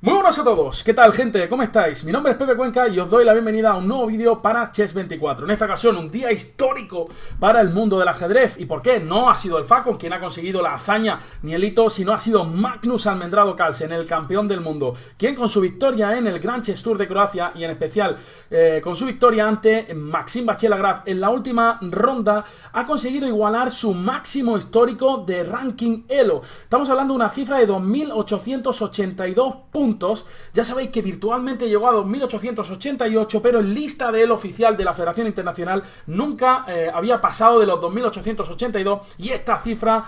Muy buenas a todos, ¿qué tal gente? ¿Cómo estáis? Mi nombre es Pepe Cuenca y os doy la bienvenida a un nuevo vídeo para Chess24. En esta ocasión un día histórico para el mundo del ajedrez. ¿Y por qué? No ha sido el Falcon quien ha conseguido la hazaña ni el hito, sino ha sido Magnus Almendrado Carlsen, el campeón del mundo, quien con su victoria en el Grand Chess Tour de Croacia y en especial con su victoria ante Maxime Vachier-Lagrave en la última ronda ha conseguido igualar su máximo histórico de ranking ELO. Estamos hablando de una cifra de 2.882 puntos. Ya sabéis que virtualmente llegó a 2.888, pero en lista de ELO oficial de la Federación Internacional nunca había pasado de los 2.882 y esta cifra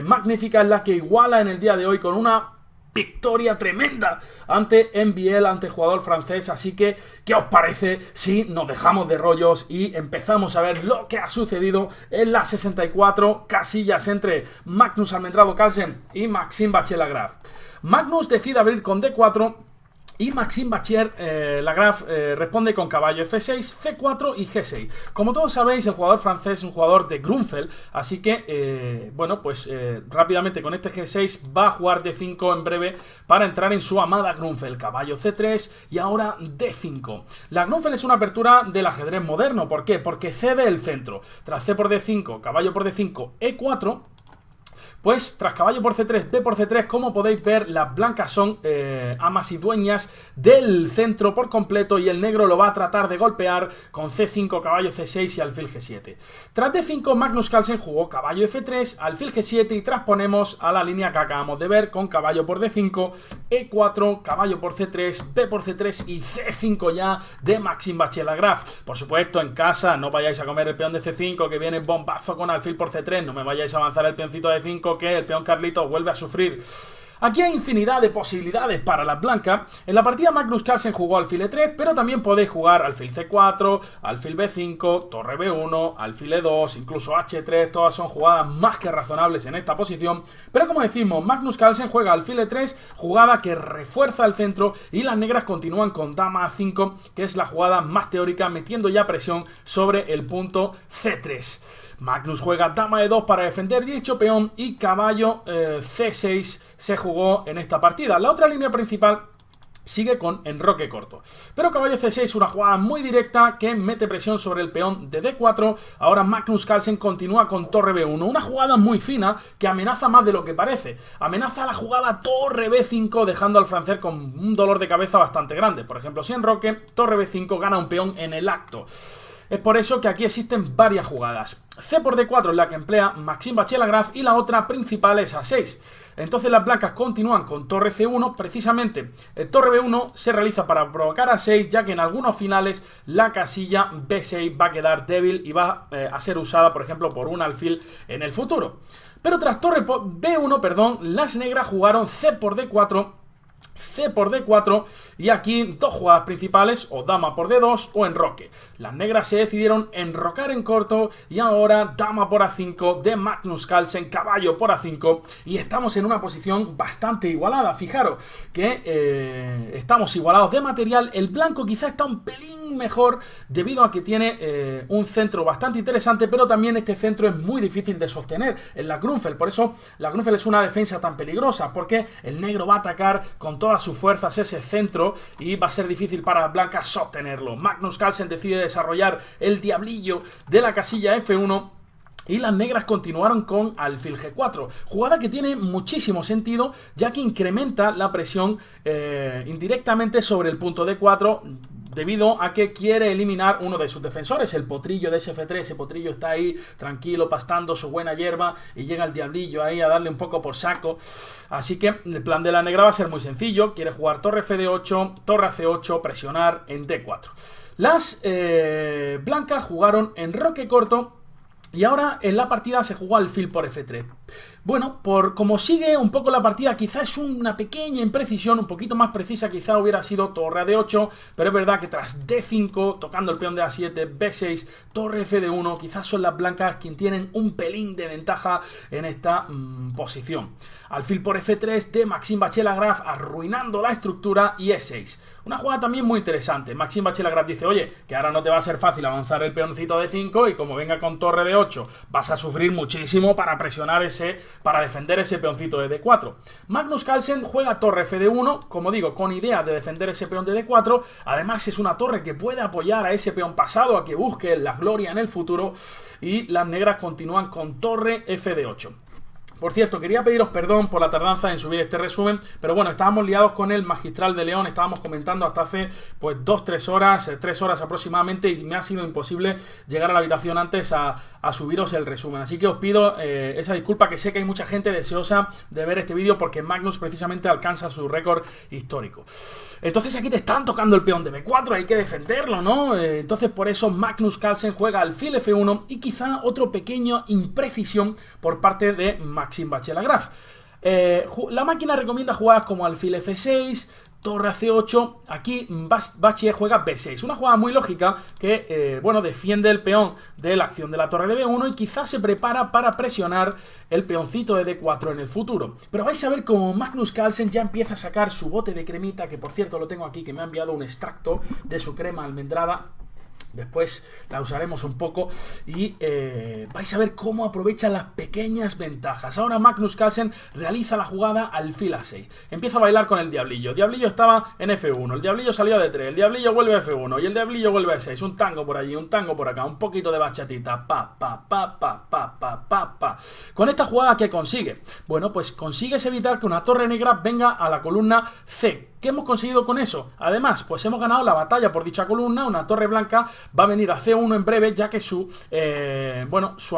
magnífica es la que iguala en el día de hoy con una victoria tremenda ante Nbl, ante el jugador francés. Así que, ¿qué os parece si nos dejamos de rollos y empezamos a ver lo que ha sucedido en las 64 casillas entre Magnus Almendrado Carlsen y Maxime Vachier-Lagrave? Magnus decide abrir con D4 y Maxime Vachier-Lagrave responde con caballo F6, C4 y G6. Como todos sabéis, el jugador francés es un jugador de Grunfeld, así que, rápidamente con este G6 va a jugar D5 en breve para entrar en su amada Grunfeld. Caballo C3 y ahora D5. La Grunfeld es una apertura del ajedrez moderno. ¿Por qué? Porque cede el centro. Tras C por D5, caballo por D5, E4... Pues tras caballo por C3, B por C3, como podéis ver, las blancas son amas y dueñas del centro por completo y el negro lo va a tratar de golpear con C5, caballo C6 y alfil G7. Tras D5, Magnus Carlsen jugó caballo F3, alfil G7 y trasponemos a la línea que acabamos de ver con caballo por D5, E4, caballo por C3, B por C3 y C5 ya de Maxime Vachier-Lagrave. Por supuesto, en casa no vayáis a comer el peón de C5 que viene bombazo con alfil por C3, no me vayáis a avanzar el peoncito de D5 que el peón Carlito vuelve a sufrir. Aquí hay infinidad de posibilidades para las blancas. En la partida Magnus Carlsen jugó alfil E3, pero también podéis jugar alfil C4, alfil B5, torre B1, alfil E2, incluso H3. Todas son jugadas más que razonables en esta posición. Pero como decimos, Magnus Carlsen juega alfil E3, jugada que refuerza el centro, y las negras continúan con dama A5, que es la jugada más teórica, metiendo ya presión sobre el punto C3. Magnus juega dama E2 para defender dicho peón y caballo C6 se jugó en esta partida. La otra línea principal sigue con enroque corto. Pero caballo C6, una jugada muy directa que mete presión sobre el peón de D4. Ahora Magnus Carlsen continúa con torre B1. Una jugada muy fina que amenaza más de lo que parece. Amenaza la jugada torre B5, dejando al francés con un dolor de cabeza bastante grande. Por ejemplo, si enroque, torre B5 gana un peón en el acto. Es por eso que aquí existen varias jugadas. C por D4 es la que emplea Maxime Vachier-Lagrave y la otra principal es A6. Entonces las blancas continúan con torre C1. Precisamente el torre B1 se realiza para provocar A6, ya que en algunos finales la casilla B6 va a quedar débil y va a ser usada, por ejemplo, por un alfil en el futuro. Pero tras torre B1, las negras jugaron C por D4, C por D4 y aquí dos jugadas principales, o dama por D2 o enroque. Las negras se decidieron enrocar en corto y ahora dama por A5 de Magnus Carlsen, caballo por A5, y estamos en una posición bastante igualada. Fijaros que estamos igualados de material. El blanco quizá está un pelín mejor debido a que tiene un centro bastante interesante, pero también este centro es muy difícil de sostener en la Grunfeld. Por eso la Grunfeld es una defensa tan peligrosa, porque el negro va a atacar con todas sus fuerzas ese centro y va a ser difícil para las blancas sostenerlo. Magnus Carlsen decide desarrollar el diablillo de la casilla F1 y las negras continuaron con alfil G4, jugada que tiene muchísimo sentido, ya que incrementa la presión indirectamente sobre el punto D4, debido a que quiere eliminar uno de sus defensores, el potrillo de SF3. Ese potrillo está ahí tranquilo, pastando su buena hierba, y llega el diablillo ahí a darle un poco por saco. Así que el plan de la negra va a ser muy sencillo. Quiere jugar torre F8, torre AC8, presionar en D4. Las blancas jugaron enroque corto y ahora en la partida se jugó alfil por F3. Bueno, por como sigue un poco la partida, quizás es una pequeña imprecisión, un poquito más precisa quizá hubiera sido torre a D8, pero es verdad que tras D5, tocando el peón de A7, B6, torre F1, quizás son las blancas quienes tienen un pelín de ventaja en esta posición. Alfil por F3 de Maxime Vachier-Lagrave, arruinando la estructura, y E6. Una jugada también muy interesante. Maxime Vachier-Lagrave dice, oye, que ahora no te va a ser fácil avanzar el peoncito de 5 y como venga con torre de 8 vas a sufrir muchísimo para presionar ese para defender ese peoncito de D4. Magnus Carlsen juega torre Fd1, como digo, con idea de defender ese peón de D4. Además es una torre que puede apoyar a ese peón pasado a que busque la gloria en el futuro, y las negras continúan con torre Fd8. Por cierto, quería pediros perdón por la tardanza en subir este resumen, pero bueno, estábamos liados con el Magistral de León, estábamos comentando hasta hace pues 2-3 horas, 3 horas aproximadamente, y me ha sido imposible llegar a la habitación antes a subiros el resumen. Así que os pido esa disculpa, que sé que hay mucha gente deseosa de ver este vídeo porque Magnus precisamente alcanza su récord histórico. Entonces aquí te están tocando el peón de B4, hay que defenderlo, ¿no? Entonces por eso Magnus Carlsen juega alfil F1 y quizá otro pequeño imprecisión por parte de Maxime Bachelet-Graf. La máquina recomienda jugadas como alfil F6, torre a C8, aquí Bachelet juega B6, una jugada muy lógica que, bueno, defiende el peón de la acción de la torre de B1 y quizás se prepara para presionar el peoncito de D4 en el futuro. Pero vais a ver cómo Magnus Carlsen ya empieza a sacar su bote de cremita, que por cierto lo tengo aquí, que me ha enviado un extracto de su crema almendrada. Después la usaremos un poco y vais a ver cómo aprovecha las pequeñas ventajas. Ahora Magnus Carlsen realiza la jugada alfil A6. Empieza a bailar con el diablillo. El diablillo estaba en F1, el diablillo salió de 3, el diablillo vuelve a F1 y el diablillo vuelve a 6. Un tango por allí, un tango por acá, un poquito de bachatita. Pa, pa, pa, pa, pa, pa, pa, pa. Con esta jugada, ¿qué consigue? Bueno, pues consigues evitar que una torre negra venga a la columna C. ¿Qué hemos conseguido con eso? Además, pues hemos ganado la batalla por dicha columna. Una torre blanca va a venir a C1 en breve, ya que su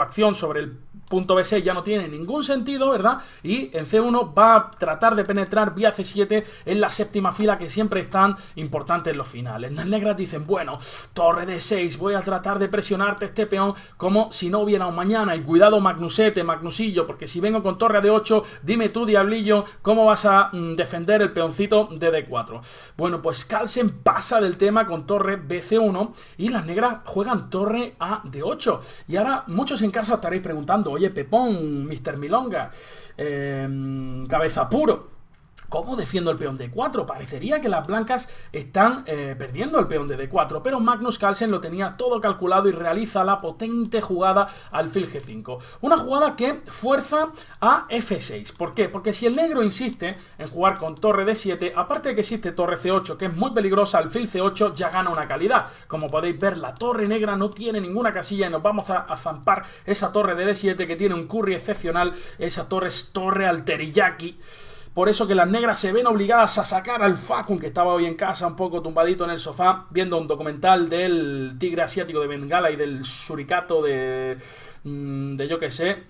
acción sobre el punto B6 ya no tiene ningún sentido, ¿verdad? Y en C1 va a tratar de penetrar vía C7 en la séptima fila, que siempre es tan importante en los finales. Las negras dicen, bueno, torre D6, voy a tratar de presionarte este peón como si no hubiera un mañana. Y cuidado, Magnusete, Magnusillo, porque si vengo con torre D8, dime tú, diablillo, ¿cómo vas a defender el peoncito de D4? Bueno, pues Carlsen pasa del tema con torre BC1 y las negras juegan torre a D8. Y ahora muchos en casa estaréis preguntando, oye, Pepón, Mr. Milonga, cabeza puro, ¿cómo defiendo el peón de D4? Parecería que las blancas están perdiendo el peón de D4, pero Magnus Carlsen lo tenía todo calculado y realiza la potente jugada alfil G5. Una jugada que fuerza a F6. ¿Por qué? Porque si el negro insiste en jugar con torre D7, aparte de que existe torre C8, que es muy peligrosa, alfil C8 ya gana una calidad. Como podéis ver, la torre negra no tiene ninguna casilla y nos vamos a zampar esa torre de D7 que tiene un curry excepcional. Esa torre es torre al teriyaki. Por eso que las negras se ven obligadas a sacar al Facun, que estaba hoy en casa un poco tumbadito en el sofá, viendo un documental del tigre asiático de Bengala y del suricato de yo que sé,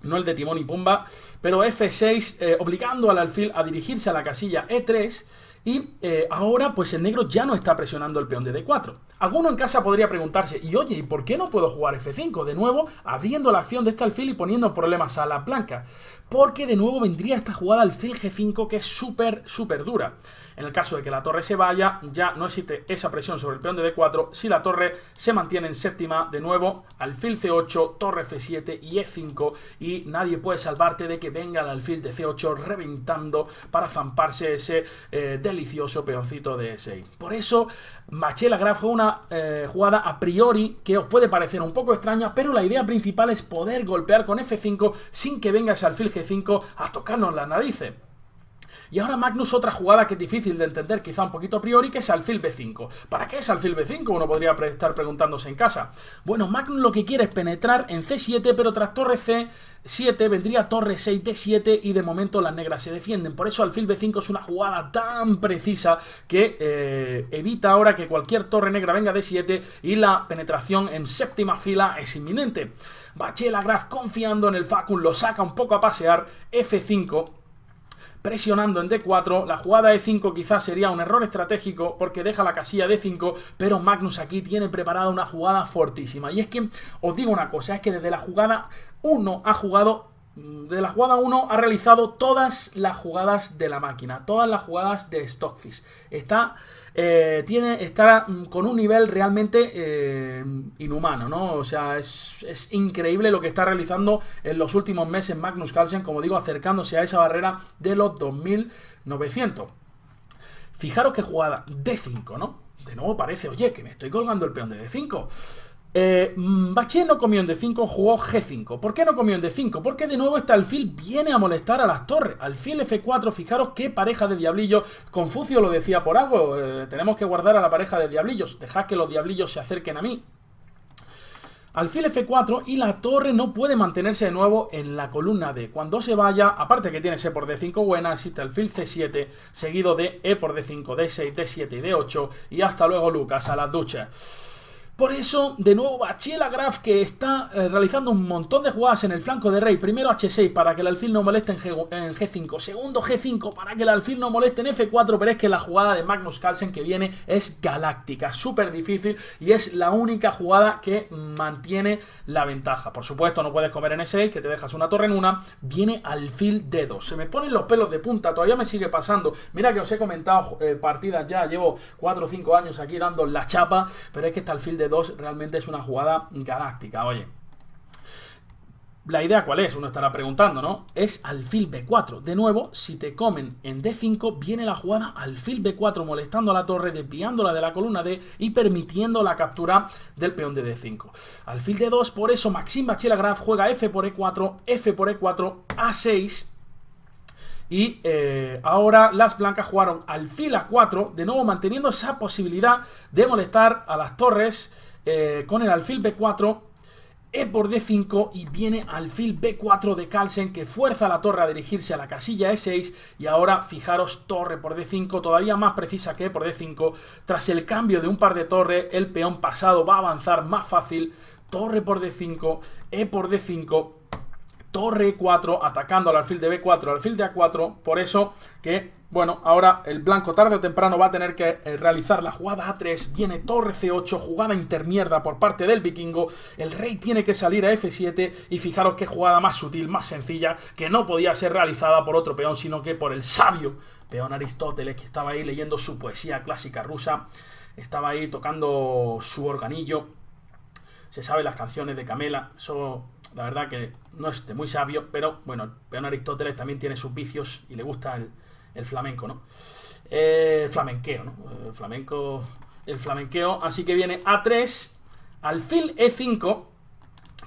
no el de Timón y Pumba, pero F6, obligando al alfil a dirigirse a la casilla E3. Y ahora pues el negro ya no está presionando el peón de D4. Alguno en casa podría preguntarse, y oye, ¿y por qué no puedo jugar F5? De nuevo, abriendo la acción de este alfil y poniendo problemas a la blanca. Porque de nuevo vendría esta jugada alfil G5 que es súper dura. En el caso de que la torre se vaya, ya no existe esa presión sobre el peón de D4. Si la torre se mantiene en séptima, de nuevo, alfil C8, torre F7 y E5. Y nadie puede salvarte de que venga el alfil de C8 reventando para zamparse ese delicioso peoncito de E6. Por eso, Bachelet-Graf fue una jugada a priori que os puede parecer un poco extraña, pero la idea principal es poder golpear con F5 sin que venga ese alfil G5 a tocarnos las narices. Y ahora Magnus, otra jugada que es difícil de entender quizá un poquito a priori, que es alfil B5. ¿Para qué es alfil B5? Uno podría estar preguntándose en casa. Bueno, Magnus lo que quiere es penetrar en C7, pero tras torre C7 vendría torre 6 D7 y de momento las negras se defienden. Por eso alfil B5 es una jugada tan precisa que evita ahora que cualquier torre negra venga D7 y la penetración en séptima fila es inminente. Bachelet-Graf, confiando en el Facun, lo saca un poco a pasear. F5, presionando en D4, la jugada E5 quizás sería un error estratégico porque deja la casilla D5, pero Magnus aquí tiene preparada una jugada fortísima. Y es que, os digo una cosa, es que desde la jugada 1 ha realizado todas las jugadas de la máquina, todas las jugadas de Stockfish. Está con un nivel realmente inhumano, ¿no? O sea, es increíble lo que está realizando en los últimos meses Magnus Carlsen, como digo, acercándose a esa barrera de los 2900. Fijaros qué jugada, D5, ¿no? De nuevo parece, oye, que me estoy colgando el peón de D5. Bache no comió en D5, jugó G5. ¿Por qué no comió en D5? Porque de nuevo este alfil viene a molestar a las torres. Alfil F4, fijaros qué pareja de diablillos. Confucio lo decía por algo. Tenemos que guardar a la pareja de diablillos. Dejad que los diablillos se acerquen a mí. Alfil F4 y la torre no puede mantenerse de nuevo en la columna D. Cuando se vaya, aparte que tiene C por D5 buena, existe alfil C7, seguido de E por D5, D6, D7 y D8. Y hasta luego, Lucas, a las duchas. Por eso, de nuevo, Bache Lagrave, que está realizando un montón de jugadas en el flanco de rey. Primero H6 para que el alfil no moleste en G5. Segundo G5 para que el alfil no moleste en F4. Pero es que la jugada de Magnus Carlsen que viene es galáctica, súper difícil. Y es la única jugada que mantiene la ventaja. Por supuesto, no puedes comer en E6, que te dejas una torre en una. Viene alfil D2. Se me ponen los pelos de punta, todavía me sigue pasando. Mira que os he comentado partidas ya. Llevo 4 o 5 años aquí dando la chapa. Pero es que este alfil D2 realmente es una jugada galáctica. Oye, la idea cuál es, uno estará preguntando, ¿no? Es alfil B4. De nuevo, si te comen en D5, viene la jugada alfil B4 molestando a la torre, desviándola de la columna D y permitiendo la captura del peón de D5. Alfil D2, por eso Maxime Bache Lagrave juega F por E4, F por E4, A6. Y ahora las blancas jugaron alfil A4, de nuevo manteniendo esa posibilidad de molestar a las torres con el alfil B4, E por D5 y viene alfil B4 de Carlsen que fuerza a la torre a dirigirse a la casilla E6 y ahora fijaros torre por D5 todavía más precisa que E por D5. Tras el cambio de un par de torres el peón pasado va a avanzar más fácil, torre por D5, E por D5, torre E4, atacando al alfil de B4, al alfil de A4, por eso que, bueno, ahora el blanco tarde o temprano va a tener que realizar la jugada A3, viene torre C8, jugada intermierda por parte del vikingo, el rey tiene que salir a F7 y fijaros qué jugada más sutil, más sencilla, que no podía ser realizada por otro peón, sino que por el sabio peón Aristóteles, que estaba ahí leyendo su poesía clásica rusa, estaba ahí tocando su organillo, se sabe las canciones de Camela, eso... La verdad que no es muy sabio, pero bueno, el peón Aristóteles también tiene sus vicios y le gusta el flamenco, ¿no? El flamenqueo, ¿no? El flamenqueo, así que viene A3, alfil E5,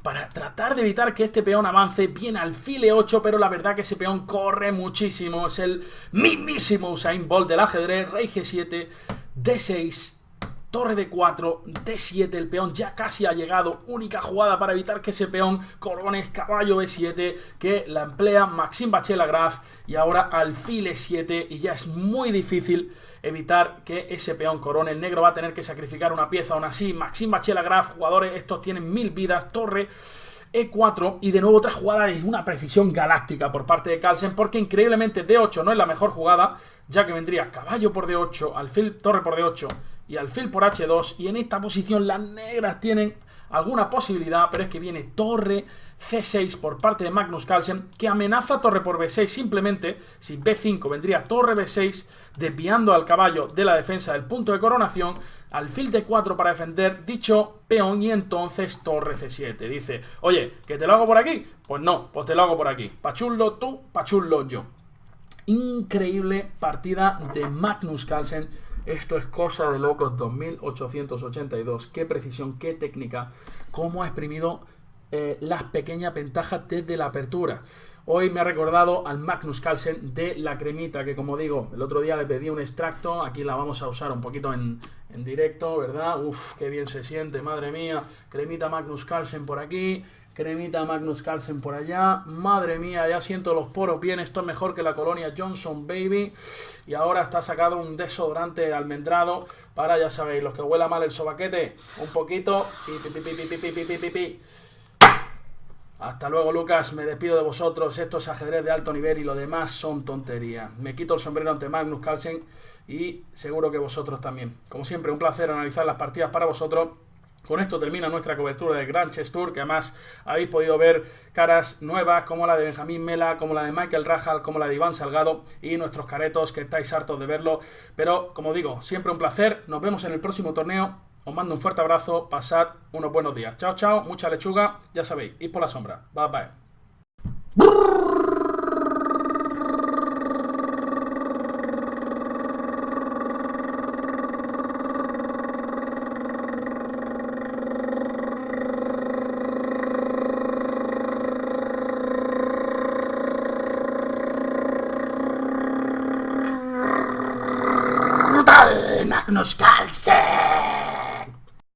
para tratar de evitar que este peón avance. Viene alfil E8, pero la verdad que ese peón corre muchísimo, es el mismísimo Usain Bolt del ajedrez, rey G7, D6, torre de 4, D7, el peón ya casi ha llegado, única jugada para evitar que ese peón corone, caballo E7, que la emplea Maxime Bache Lagrave, y ahora alfil E7, y ya es muy difícil evitar que ese peón corone, el negro va a tener que sacrificar una pieza, aún así, Maxime Bache Lagrave, jugadores, estos tienen 1000 vidas, torre E4, y de nuevo otra jugada de una precisión galáctica por parte de Carlsen, porque increíblemente D8 no es la mejor jugada, ya que vendría caballo por D8, alfil, torre por D8, y alfil por H2, y en esta posición las negras tienen alguna posibilidad, pero es que viene torre C6 por parte de Magnus Carlsen, que amenaza torre por B6, simplemente si B5 vendría torre B6, desviando al caballo de la defensa del punto de coronación, alfil D4 para defender dicho peón, y entonces torre C7. Dice, oye, ¿que te lo hago por aquí? Pues no, pues te lo hago por aquí. Pachullo tú, pachullo yo. Increíble partida de Magnus Carlsen. Esto es cosa de locos, 2882. Qué precisión, qué técnica, cómo ha exprimido las pequeñas ventajas desde la apertura. Hoy me ha recordado al Magnus Carlsen de la cremita, que como digo, el otro día le pedí un extracto, aquí la vamos a usar un poquito en directo, ¿verdad? Uf, qué bien se siente, madre mía. Cremita Magnus Carlsen por aquí, cremita Magnus Carlsen por allá. Madre mía, ya siento los poros bien. Esto es mejor que la colonia Johnson Baby. Y ahora está sacado un desodorante almendrado para, ya sabéis, los que huela mal el sobaquete, un poquito. Hasta luego, Lucas, me despido de vosotros. Esto es ajedrez de alto nivel y lo demás son tonterías. Me quito el sombrero ante Magnus Carlsen y seguro que vosotros también. Como siempre, un placer analizar las partidas para vosotros. Con esto termina nuestra cobertura del Grand Chess Tour, que además habéis podido ver caras nuevas como la de Benjamín Mela, como la de Michael Rahal, como la de Iván Salgado y nuestros caretos que estáis hartos de verlo. Pero, como digo, siempre un placer. Nos vemos en el próximo torneo. Os mando un fuerte abrazo. Pasad unos buenos días. Chao, chao. Mucha lechuga. Ya sabéis, id por la sombra. Bye, bye. brutal! ¡Magnus Carlsen!